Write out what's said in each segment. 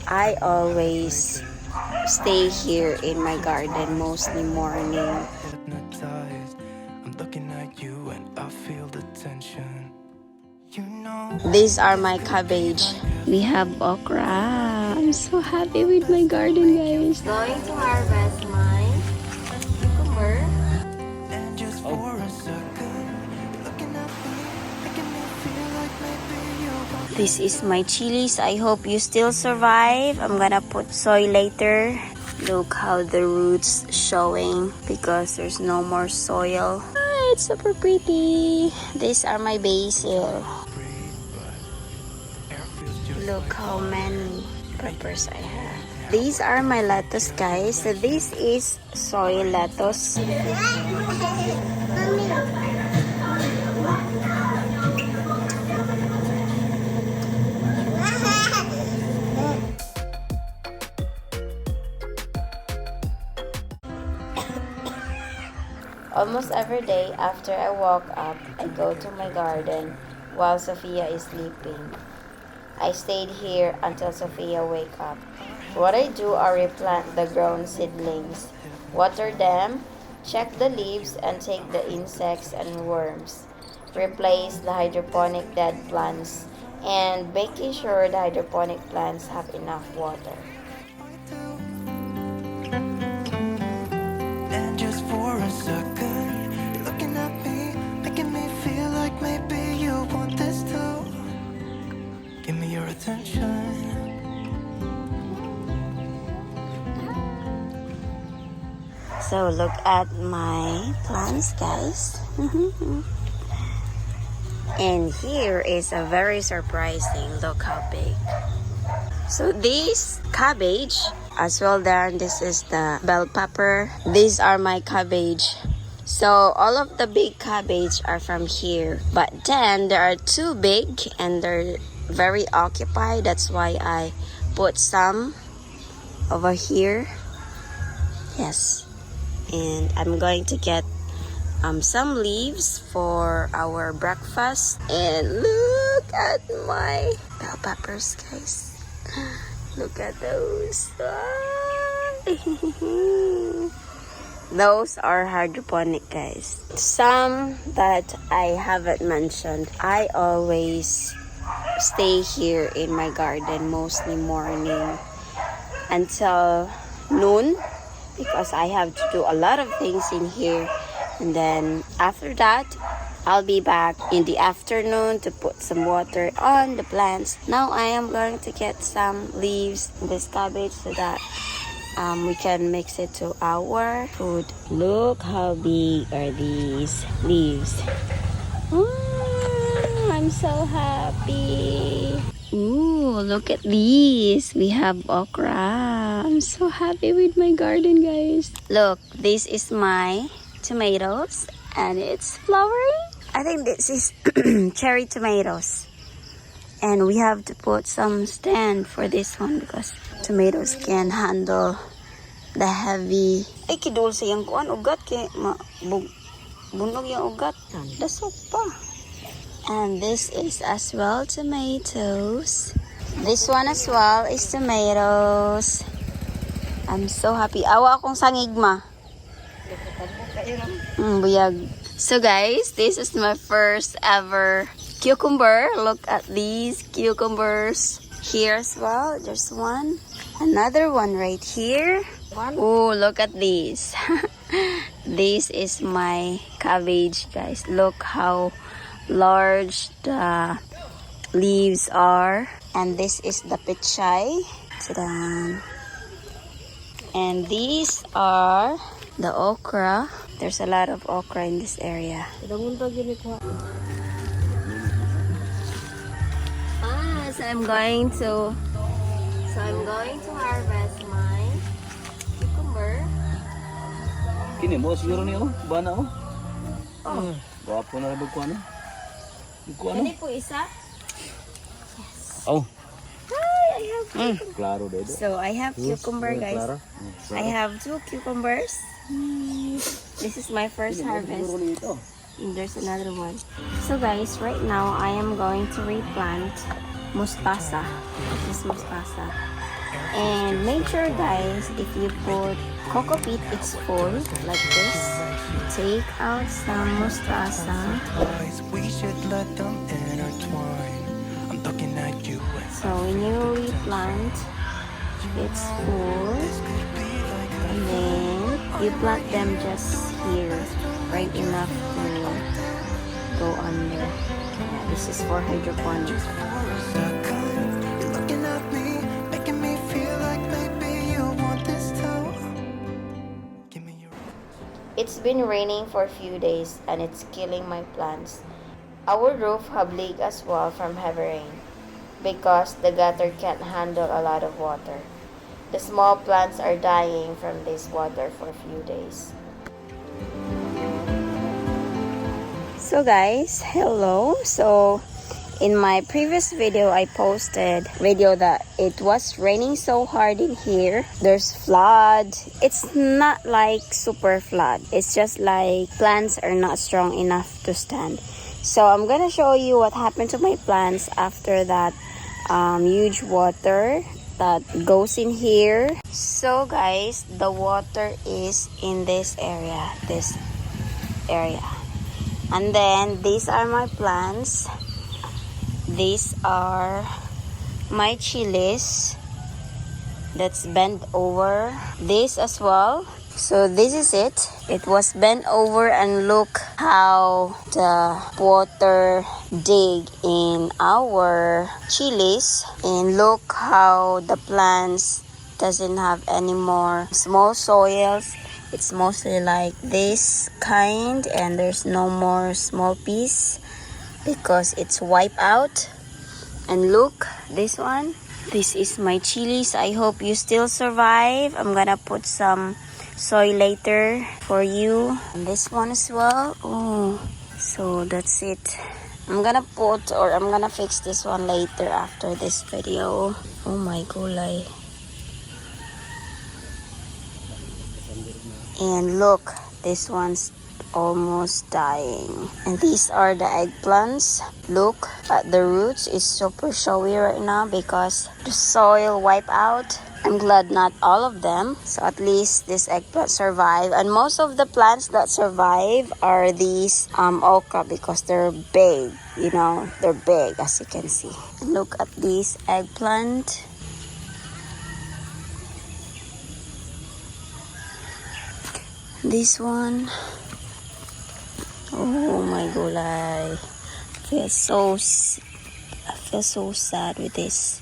I always stay here in my garden, mostly morning. Hypnotized, I'm looking at you and I feel the tension. You know, These are my cabbage. We have okra. I'm so happy with my garden, guys. Going to harvest my cucumber. and just for a second, you're looking at me, making me feel like maybe you want. This is my chilies. I hope you still survive. I'm gonna put soy later. Look how the roots showing because there's no more soil. Ah, it's super pretty. These are my basil. Look how many peppers I have. These are my lettuce, guys. So this is soy lettuce. Almost every day after I walk up, I go to my garden while Sophia is sleeping. I stayed here until Sophia wake up. What I do are replant the grown seedlings, water them, check the leaves and take the insects and worms, replace the hydroponic dead plants, and making sure the hydroponic plants have enough water. And just for a second, you're looking at me, making me feel like maybe you want this too. Give me your attention. So look at my plants, guys. And here is a very surprising. Look how big. So this cabbage as well there, this is the bell pepper. These are my cabbage. So all of the big cabbage are from here. But then there are two big and they're very occupied. That's why I put some over here. Yes. And I'm going to get some leaves for our breakfast. And look at my bell peppers, guys. Look at those. Those are hydroponic, guys. Some that I haven't mentioned. I always stay here in my garden, mostly morning until noon, because I have to do a lot of things in here. And then after that, I'll be back in the afternoon to put some water on the plants. Now I am going to get some leaves in this cabbage so that we can mix it to our food. Look how big are these leaves. I'm so happy. Ooh, look at these. We have okra. I'm so happy with my garden, guys. Look, this is my tomatoes and it's flowering. I think this is cherry tomatoes. And we have to put some stand for this one because tomatoes can handle the heavy. Ay, kidul sa yung kuan ugat kay bunog yung ugat. Dasok pa. And this is as well tomatoes. This one as well is tomatoes. I'm so happy. Awa akong sangigma. Buyag. So guys, this is my first ever cucumber. Look at these cucumbers. Here as well, there's one. Another one right here. Oh, look at these. This is my cabbage, guys. Look how large the leaves are. And this is the pichay. Ta-da. And these are the okra. There's a lot of okra in this area. So I'm going to harvest my cucumber. Kini mo siguro niyo, bana oh. Oh. Guwapo na rin ko ano. Kani po isa? Oh. Hi, I have cucumber. Klaro dedo. So I have cucumber, guys. I have 2 cucumbers. This is my first harvest. And there's another one. So guys, right now I am going to replant mustasa. This is mustasa. And make sure guys, if you put coco peat, it's full like this. Take out some mustasa. We should let them intertwine. I'm looking at you. So when you replant, it's full. And then you plant them just here, right enough to go under. Yeah, this is for hydroponics. You're looking at me, making me feel like maybe you want this too. Give me your. It's been raining for a few days and it's killing my plants. Our roof have leaked as well from heavy rain because the gutter can't handle a lot of water. The small plants are dying from this water for a few days. So guys, hello. So in my previous video, I posted video that it was raining so hard in here. There's flood. It's not like super flood. It's just like plants are not strong enough to stand. So I'm gonna show you what happened to my plants after that huge water that goes in here. So guys, the water is in this area. And then these are my plants. These are my chilies that's bent over. This as well. So this is it. It was bent over and look how the water dig in our chilies. And look how the plants doesn't have any more small soils. It's mostly like this kind and there's no more small piece because it's wiped out. And look, this one. This is my chilies. I hope you still survive. I'm gonna put some soil later for you. And this one as well. Oh, so that's it. I'm gonna fix this one later after this video. Oh my gulay. And look, this one's almost dying. And these are the eggplants. Look at the roots. It's super showy right now because the soil wiped out. I'm glad not all of them. So at least this eggplant survive. And most of the plants that survive are these okra because they're big. You know, they're big as you can see. And look at this eggplant. This one. Oh my gulay. I feel so sad with this.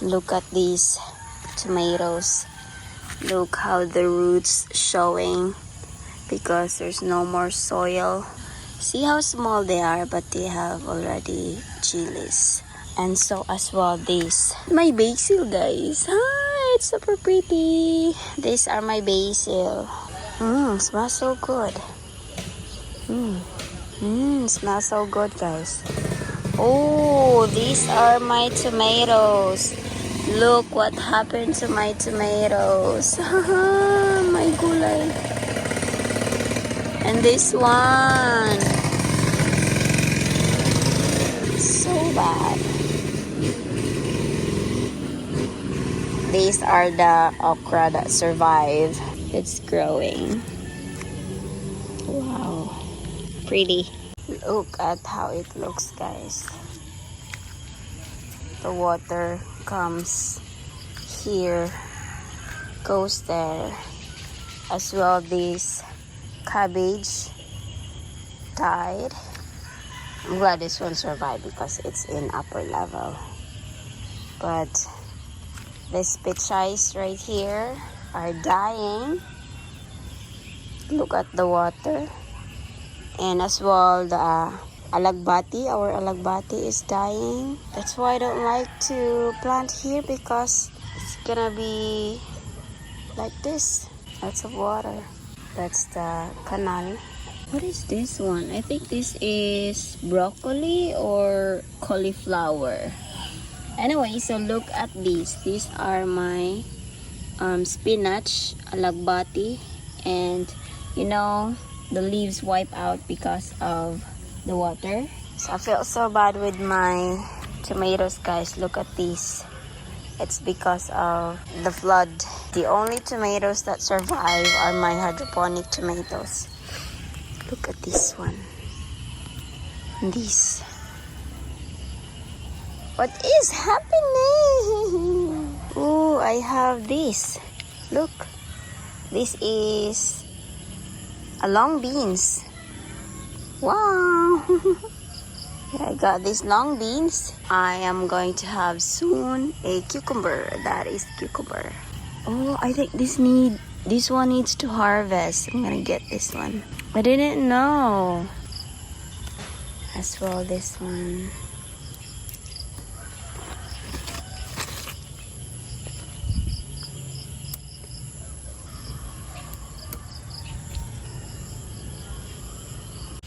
Look at these tomatoes. Look how the roots showing because there's no more soil. See how small they are, but they have already chilies. And so as well this. My basil guys. Hi, it's super pretty. These are my basil. Smells so good. Smells so good guys. Oh, these are my tomatoes. Look what happened to my tomatoes. My gulay. And this one. So bad. These are the okra that survive. It's growing. Wow. Pretty. Look at how it looks, guys. The water comes here, goes there. As well, this cabbage died. I'm glad this one survived because it's in upper level. But these pichay right here are dying. Look at the water. And as well, the alagbati, our alagbati is dying. That's why I don't like to plant here because it's gonna be like this. Lots of water. That's the canal. What is this one? I think this is broccoli or cauliflower. Anyway, so look at these. These are my spinach, alagbati, and you know, the leaves wipe out because of the water. So I feel so bad with my tomatoes, guys. Look at these. It's because of the flood. The only tomatoes that survive are my hydroponic tomatoes. Look at this one. This. What is happening? Oh, I have this. Look. This is a long beans. Wow. I got these long beans. I am going to have soon a cucumber. That is cucumber. Oh, I think this one needs to harvest. I'm gonna get this one. I didn't know. As well, this one.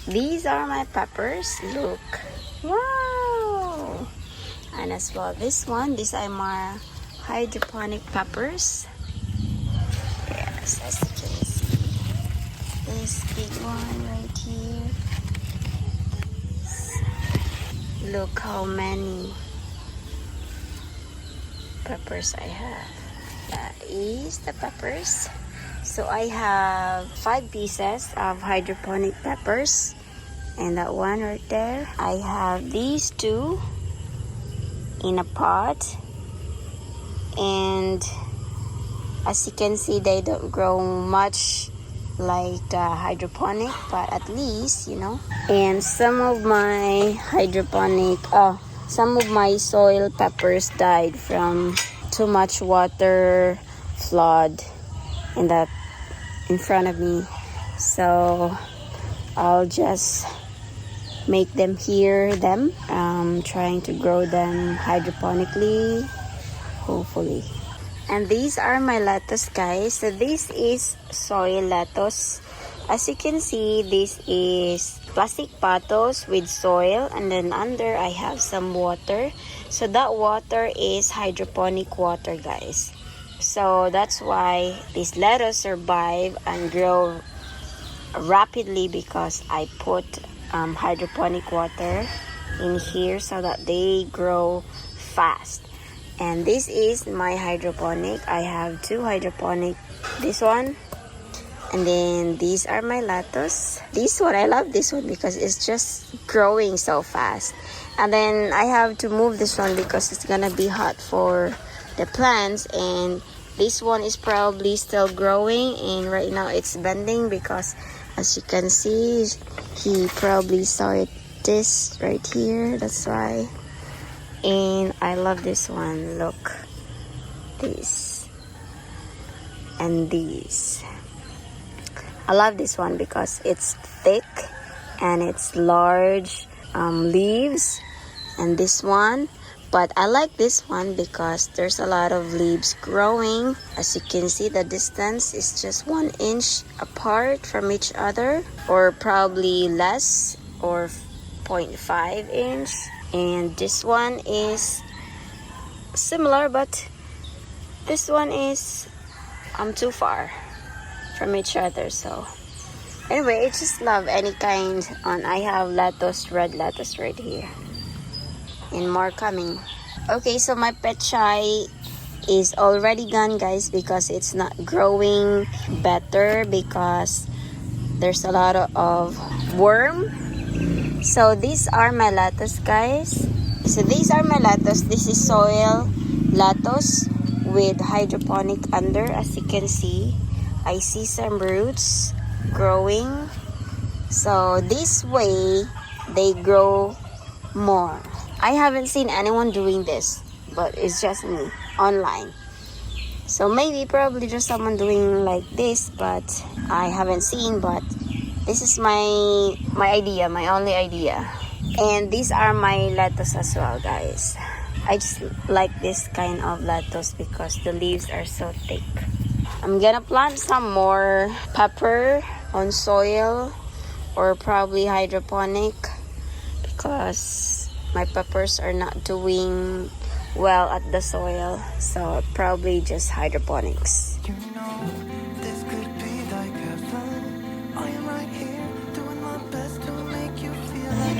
These are my peppers. Look. Wow. And as well, this one. These are my hydroponic peppers. Yes, as you can see. This big one right here. Look how many peppers I have. That is the peppers. So I have 5 pieces of hydroponic peppers. And that one right there. I have these 2 in a pot. And as you can see, they don't grow much like the hydroponic, but at least, you know. And some of my some of my soil peppers died from too much water, flood in front of me. So I'll just make them trying to grow them hydroponically, hopefully. And these are my lettuce, guys. So this is soil lettuce. As you can see, this is plastic bottles with soil, and then under I have some water. So that water is hydroponic water, guys. So that's why this lettuce survive and grow rapidly, because I put hydroponic water in here so that they grow fast. And this is my hydroponic. I have 2 hydroponic. This one. And then these are my lettuce. This one, I love this one because it's just growing so fast. And then I have to move this one because it's gonna be hot for the plants. And this one is probably still growing. And right now it's bending because, as you can see, he probably started this right here. That's why. And I love this one. Look, this and these. I love this one because it's thick and it's large leaves. And this one, but I like this one because there's a lot of leaves growing. As you can see, the distance is just 1 inch apart from each other, or probably less, or 0.5 inch. And this one is similar, but this one is too far from each other. So anyway, I just love any kind. I have lettuce, red lettuce right here, and more coming. Okay, so my pechay is already gone, guys, because it's not growing better because there's a lot of worm. So these are my lettuce, guys. So these are my lettuce. This is soil lettuce with hydroponic under. As you can see, I see some roots growing. So this way they grow more. I haven't seen anyone doing this, but it's just me online. So maybe probably just someone doing like this, but I haven't seen. But this is my idea, my only idea. And these are my lettuce as well, guys. I just like this kind of lettuce because the leaves are so thick. I'm gonna plant some more pepper on soil or probably hydroponic because my peppers are not doing well at the soil. So probably just hydroponics. You know, this could be like heaven. I am right here, doing my best to make you feel like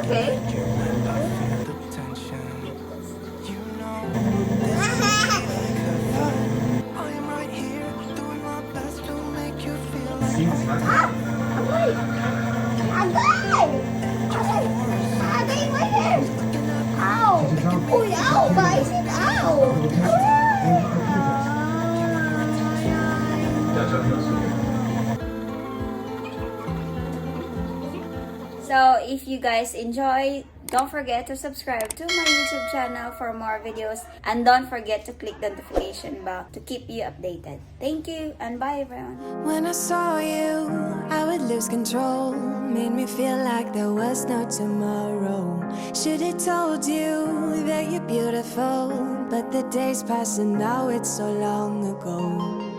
okay? The tension, you know, this feels like heaven. I am right here, doing my best to make you feel like So if you guys enjoy, don't forget to subscribe to my YouTube channel for more videos, and don't forget to click the notification bell to keep you updated. Thank you and bye everyone. When I saw you, I would lose control. Made me feel like there was no tomorrow. Should've told you that you're beautiful, but the days pass and now it's so long ago.